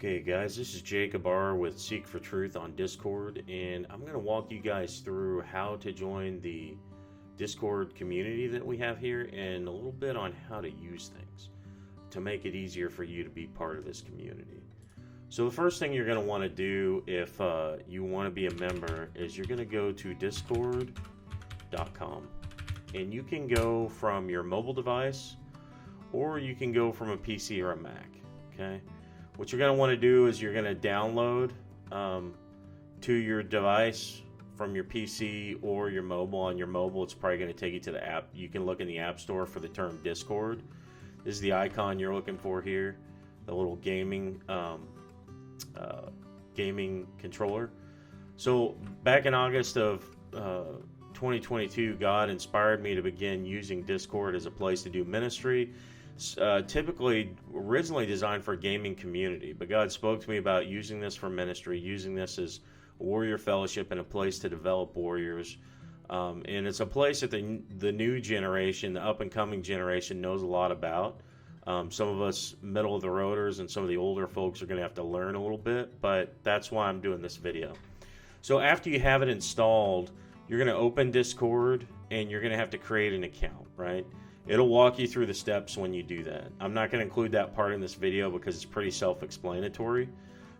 Okay, guys, this is Jacob R. with Seek for Truth on Discord, and I'm going to walk you guys through how to join the Discord community that we have here and a little bit on how to use things to make it easier for you to be part of this community. So, the first thing you're going to want to do if you want to be a member is you're going to go to discord.com, and you can go from your mobile device or you can go from a PC or a Mac, okay? What you're going to want to do is you're going to download to your device from your PC or your mobile. On your mobile, it's probably going to take you to the app. You can look in the App Store for the term Discord. This is the icon you're looking for here, the little gaming controller. So back in August of 2022, God inspired me to begin using Discord as a place to do ministry. Typically originally designed for a gaming community, but God spoke to me about using this for ministry, using this as a warrior fellowship and a place to develop warriors. And it's a place that the new generation, the up-and-coming generation, knows a lot about. Some of us middle of the roaders and some of the older folks are going to have to learn a little bit, but that's why I'm doing this video. So after you have it installed, you're going to open Discord and you're going to have to create an account, right? It'll walk you through the steps when you do that. I'm not going to include that part in this video because it's pretty self-explanatory.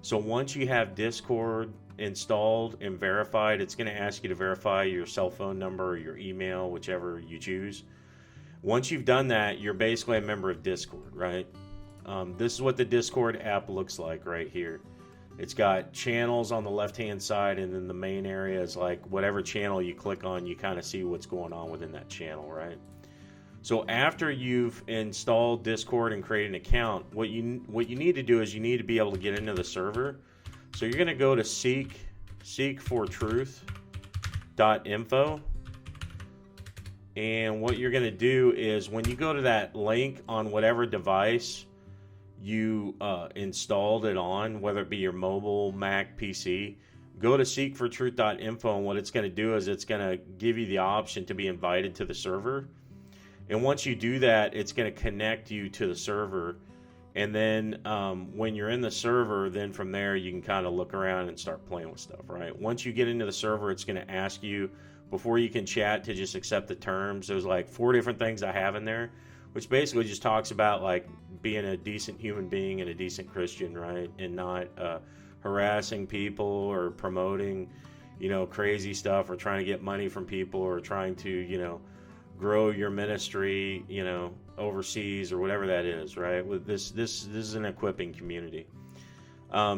So once you have Discord installed and verified, it's going to ask you to verify your cell phone number or your email, whichever you choose. Once you've done that, you're basically a member of Discord, right? This is what the Discord app looks like right here. It's got channels on the left-hand side, and then the main area is like whatever channel you click on, you kind of see what's going on within that channel, right? So after you've installed Discord and created an account, what you need to do is you need to be able to get into the server. So you're going to go to seekfortruth.info. And what you're going to do is when you go to that link on whatever device you installed it on, whether it be your mobile, Mac, PC, go to seekfortruth.info, and what it's going to do is it's going to give you the option to be invited to the server. And once you do that, it's going to connect you to the server. And then when you're in the server, then from there you can kind of look around and start playing with stuff, right? Once you get into the server, it's going to ask you, before you can chat, to just accept the terms. There's like 4 different things I have in there, which basically just talks about like being a decent human being and a decent Christian, right? And not harassing people or promoting, crazy stuff, or trying to get money from people, or trying to, grow your ministry, overseas or whatever that is, right? With this is an equipping community.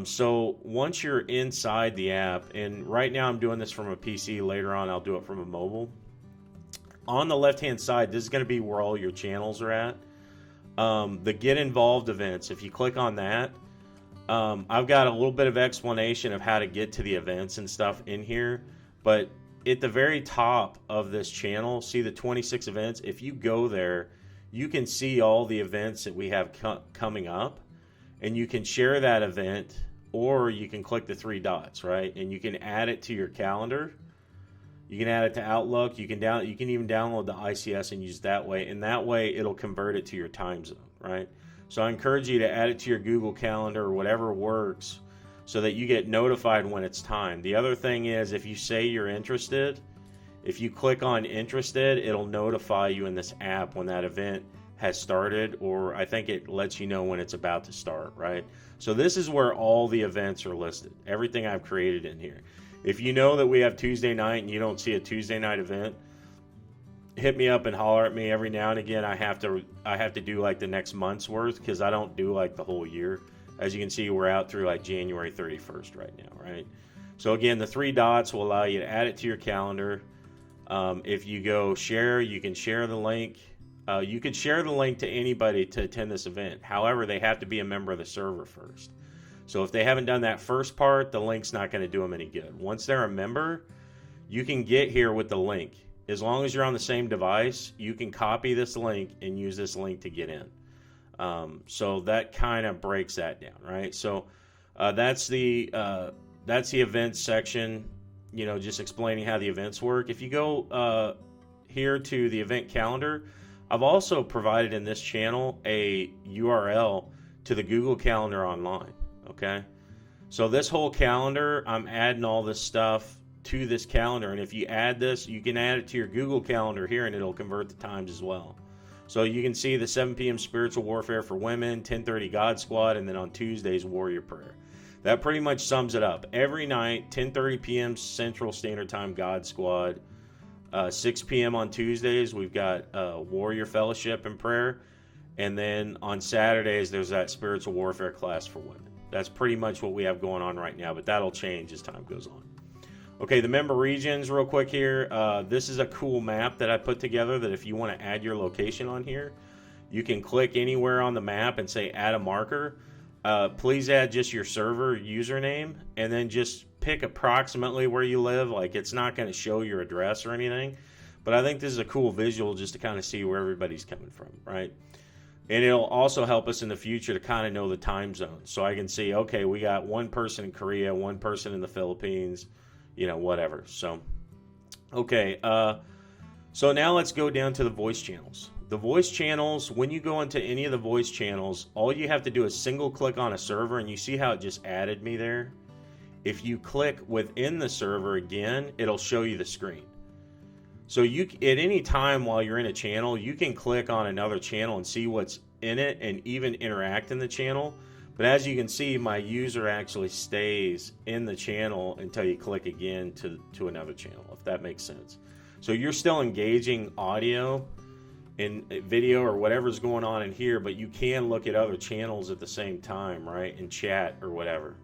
So once you're inside the app, and right now I'm doing this from a PC, later on I'll do it from a mobile. On the left-hand side, this is going to be where all your channels are at. The Get Involved events, if you click on that, I've got a little bit of explanation of how to get to the events and stuff in here, but at the very top of this channel, see the 26 events? If you go there, you can see all the events that we have coming up, and you can share that event, or you can click the 3 dots, right? And you can add it to your calendar. You can add it to Outlook. You can even download the ICS and use it that way, and that way it'll convert it to your time zone, right? So I encourage you to add it to your Google Calendar or whatever works, so that you get notified when it's time. The other thing is, if you say you're interested, if you click on interested, it'll notify you in this app when that event has started, or I think it lets you know when it's about to start, right? So this is where all the events are listed, everything I've created in here. If you know that we have Tuesday night and you don't see a Tuesday night event, hit me up and holler at me. Every now and again I have to do like the next month's worth, because I don't do like the whole year. As you can see, we're out through like January 31st right now, right? So again, the 3 dots will allow you to add it to your calendar. If you go share, you can share the link. You could share the link to anybody to attend this event. However, they have to be a member of the server first. So if they haven't done that first part, the link's not going to do them any good. Once they're a member, you can get here with the link. As long as you're on the same device, you can copy this link and use this link to get in. So that kind of breaks that down, right? So that's the events section, just explaining how the events work. If you go here to the event calendar, I've also provided in this channel a URL to the Google Calendar online. okay? So this whole calendar, I'm adding all this stuff to this calendar, and if you add this, you can add it to your Google Calendar here, and it'll convert the times as well. So you can see the 7 p.m. Spiritual Warfare for women, 10:30 God Squad, and then on Tuesdays, Warrior Prayer. That pretty much sums it up. Every night, 10:30 p.m. Central Standard Time, God Squad. 6 p.m. on Tuesdays, we've got Warrior Fellowship and Prayer. And then on Saturdays, there's that Spiritual Warfare class for women. That's pretty much what we have going on right now, but that'll change as time goes on. Okay, the member regions real quick here. This is a cool map that I put together that if you want to add your location on here, you can click anywhere on the map and say add a marker. Please add just your server username and then just pick approximately where you live. Like, it's not going to show your address or anything, but I think this is a cool visual just to kind of see where everybody's coming from, right? And it'll also help us in the future to kind of know the time zones. So I can see, okay, we got one person in Korea, one person in the Philippines, you know, whatever. So, okay. So now let's go down to the voice channels. The voice channels, when you go into any of the voice channels, all you have to do is single click on a server, and you see how it just added me there? If you click within the server again, it'll show you the screen. So you, at any time while you're in a channel, you can click on another channel and see what's in it and even interact in the channel. But as you can see, my user actually stays in the channel until you click again to another channel, if that makes sense. So you're still engaging audio and video or whatever's going on in here, but you can look at other channels at the same time, right? And chat or whatever.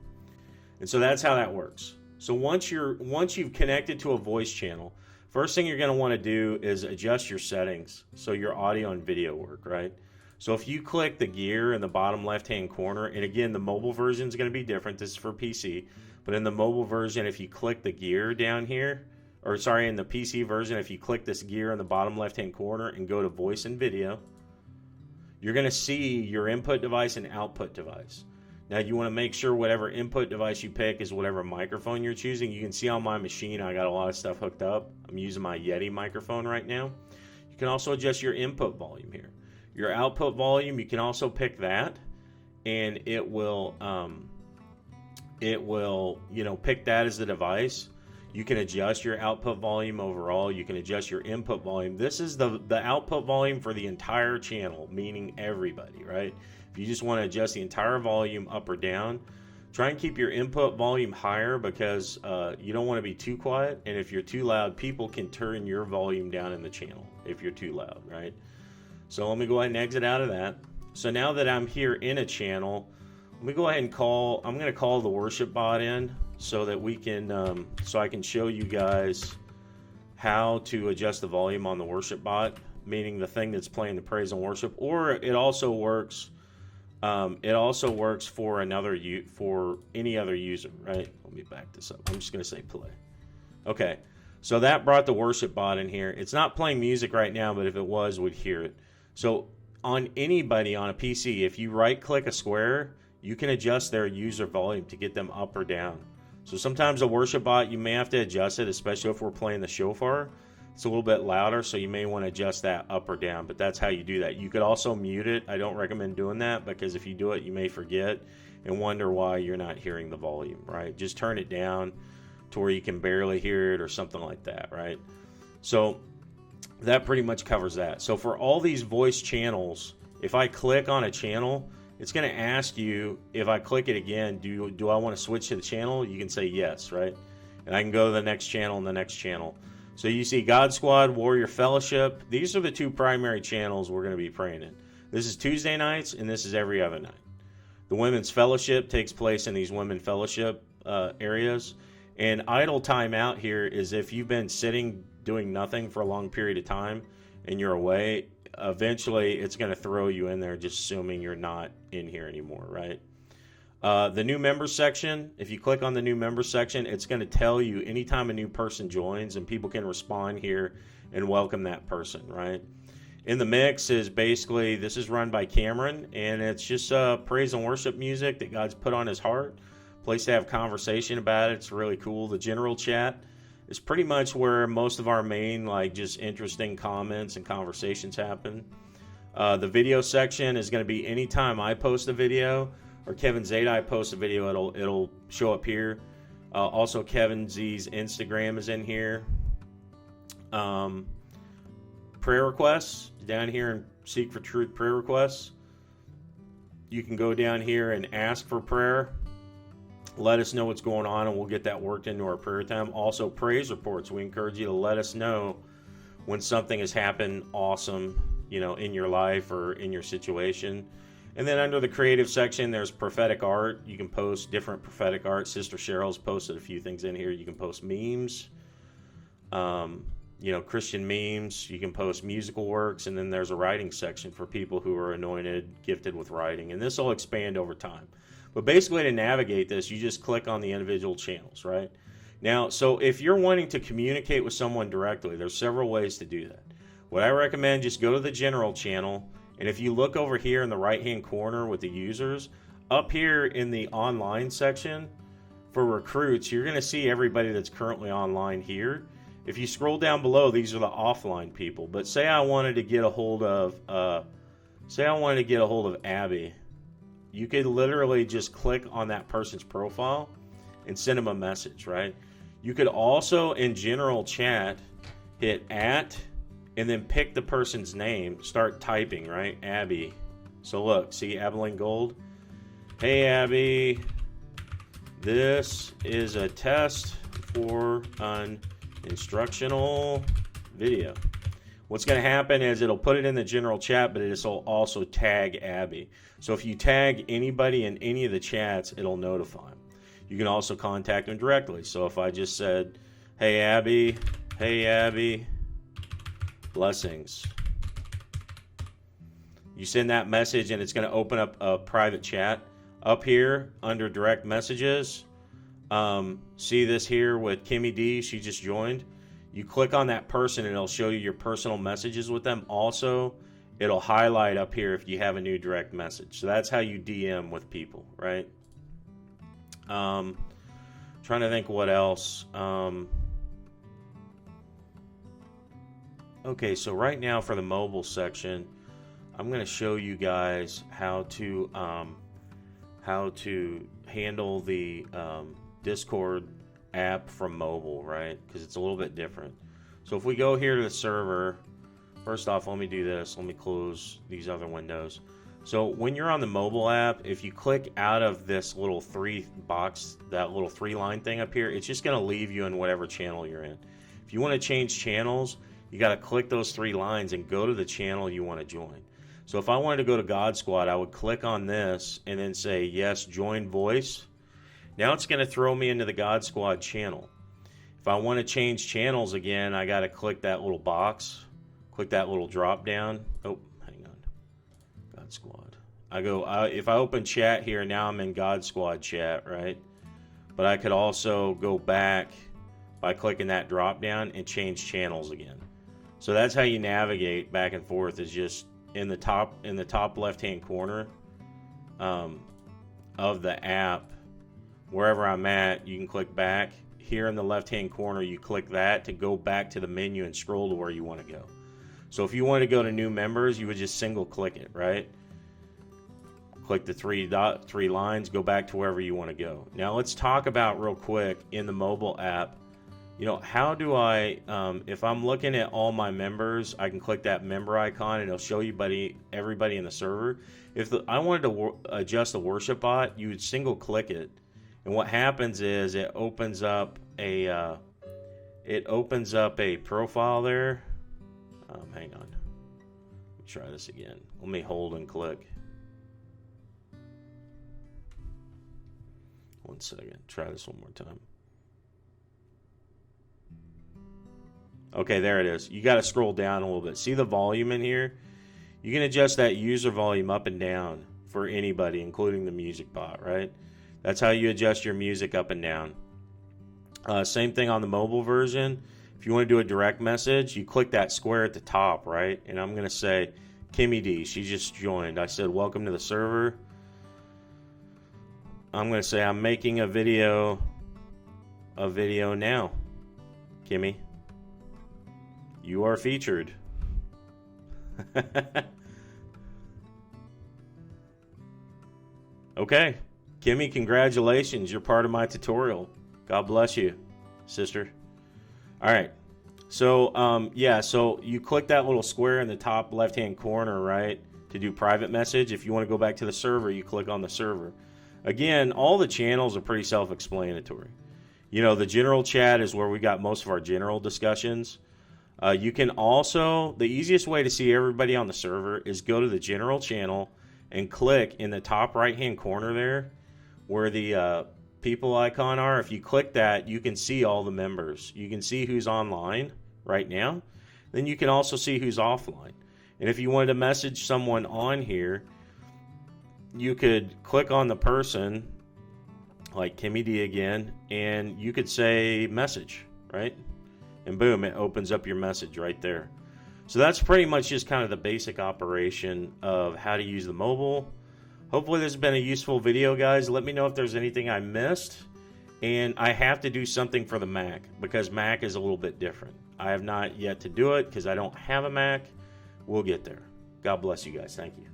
And so that's how that works. So once you've connected to a voice channel, first thing you're going to want to do is adjust your settings so your audio and video work, right? So if you click the gear in the bottom left-hand corner, and again, the mobile version is going to be different. This is for PC. But in the mobile version, if you click the gear down here, or sorry, in the PC version, if you click this gear in the bottom left-hand corner and go to voice and video, you're going to see your input device and output device. Now, you want to make sure whatever input device you pick is whatever microphone you're choosing. You can see on my machine, I got a lot of stuff hooked up. I'm using my Yeti microphone right now. You can also adjust your input volume here. Your output volume, you can also pick that, and it will, you know, pick that as the device. You can adjust your output volume overall. You can adjust your input volume. This is the output volume for the entire channel, meaning everybody, right? If you just want to adjust the entire volume up or down, try and keep your input volume higher because you don't want to be too quiet. And if you're too loud, people can turn your volume down in the channel if you're too loud, right? So let me go ahead and exit out of that. So now that I'm here in a channel, let me go ahead and I'm going to call the worship bot in so that we can, so I can show you guys how to adjust the volume on the worship bot, meaning the thing that's playing the praise and worship. Or it also works. It also works for any other user, right? Let me back this up. I'm just going to say play. Okay. So that brought the worship bot in here. It's not playing music right now, but if it was, we'd hear it. So on anybody on a PC, if you right click a square, you can adjust their user volume to get them up or down. So sometimes a worship bot, you may have to adjust it, especially if we're playing the shofar. It's a little bit louder, so you may want to adjust that up or down, but that's how you do that. You could also mute it. I don't recommend doing that because if you do it, you may forget and wonder why you're not hearing the volume, right? Just turn it down to where you can barely hear it or something like that, right? So that pretty much covers that. So for all these voice channels, if I click on a channel, it's going to ask you, if I click it again, do I want to switch to the channel? You can say yes, right? And I can go to the next channel and the next channel. So you see God Squad, Warrior Fellowship. These are the two primary channels we're going to be praying in. This is Tuesday nights, and this is every other night. The Women's Fellowship takes place in these Women Fellowship areas. And idle time out here is if you've been sitting doing nothing for a long period of time and you're away, eventually it's going to throw you in there just assuming you're not in here anymore, right? The new members section, if you click on the new members section, it's going to tell you anytime a new person joins, and people can respond here and welcome that person, right? In the mix is basically, this is run by Cameron, and it's just praise and worship music that God's put on his heart. Place to have conversation about it. It's really cool. The general chat is pretty much where most of our main, like, just interesting comments and conversations happen. The video section is going to be anytime I post a video, or Kevin Zadai posts a video, it'll show up here. Also, Kevin Z's Instagram is in here. Prayer requests down here in Seek for Truth prayer requests. You can go down here and ask for prayer. Let us know what's going on, and we'll get that worked into our prayer time. Also, praise reports. We encourage you to let us know when something has happened awesome, in your life or in your situation. And then under the creative section, there's prophetic art. You can post different prophetic art. Sister Cheryl's posted a few things in here. You can post memes, Christian memes. You can post musical works. And then there's a writing section for people who are anointed, gifted with writing. And this will expand over time. But basically, to navigate this, you just click on the individual channels, right? Now, so if you're wanting to communicate with someone directly, there's several ways to do that. What I recommend, just go to the general channel. And if you look over here in the right-hand corner with the users, up here in the online section for recruits, you're going to see everybody that's currently online here. If you scroll down below, these are the offline people. But say I wanted to get a hold of, Abby. You could literally just click on that person's profile and send them a message, right? You could also, in general chat, hit @ and then pick the person's name, start typing, right? Abby. So look, see Abilene Gold? Hey, Abby, this is a test for an instructional video. What's going to happen is it'll put it in the general chat, but it'll also tag Abby. So if you tag anybody in any of the chats, it'll notify them. You can also contact them directly. So if I just said, hey, Abby, blessings. You send that message and it's going to open up a private chat. Up here under direct messages, see this here with Kimmy D, she just joined. You click on that person and it'll show you your personal messages with them. Also, it'll highlight up here if you have a new direct message. So that's how you DM with people, right? Trying to think what else. Okay, so right now for the mobile section, I'm going to show you guys how to handle the Discord app from mobile, right? Because it's a little bit different. So if we go here to the server, first off, let me do this. Let me close these other windows. So when you're on the mobile app, if you click out of this little that little 3-line thing up here, it's just going to leave you in whatever channel you're in. If you want to change channels, you got to click those 3 lines and go to the channel you want to join. So if I wanted to go to God Squad, I would click on this and then say, yes, join voice. Now it's going to throw me into the God Squad channel. If I want to change channels again, I got to click that little box, click that little drop down. Oh, hang on. God Squad. If I open chat here, now I'm in God Squad chat, right? But I could also go back by clicking that drop down and change channels again. So that's how you navigate back and forth, is just in the top left-hand corner of the app. Wherever I'm at, you can click back. Here in the left-hand corner, you click that to go back to the menu and scroll to where you want to go. So if you want to go to new members, you would just single-click it, right? Click the 3 lines, go back to wherever you want to go. Now let's talk about real quick in the mobile app. How do I, if I'm looking at all my members, I can click that member icon and it'll show you everybody in the server. If I wanted to adjust the worship bot, you would single-click it. And what happens is it opens up a profile there. Hang on. Let me try this again. Let me hold and click. One second. Try this one more time. Okay, there it is. You got to scroll down a little bit. See the volume in here? You can adjust that user volume up and down for anybody, including the music bot, right? That's how you adjust your music up and down. Same thing on the mobile version. If you want to do a direct message, you click that square at the top, right? And I'm going to say, Kimmy D, she just joined. I said, welcome to the server. I'm going to say, I'm making a video now. Kimmy, you are featured. Okay. Kimmy, congratulations. You're part of my tutorial. God bless you, sister. All right. So, yeah, so you click that little square in the top left-hand corner, right, to do private message. If you want to go back to the server, you click on the server. Again, all the channels are pretty self-explanatory. You know, the general chat is where we got most of our general discussions. You can also, the easiest way to see everybody on the server is go to the general channel and click in the top right-hand corner there where the people icon are. If you click that, you can see all the members. You can see who's online right now. Then you can also see who's offline. And if you wanted to message someone on here, you could click on the person, like Kimmy D again, and you could say message, right? And boom, it opens up your message right there. So that's pretty much just kind of the basic operation of how to use the mobile. Hopefully this has been a useful video, guys. Let me know if there's anything I missed. And I have to do something for the Mac because Mac is a little bit different. I have not yet to do it because I don't have a Mac. We'll get there. God bless you guys. Thank you.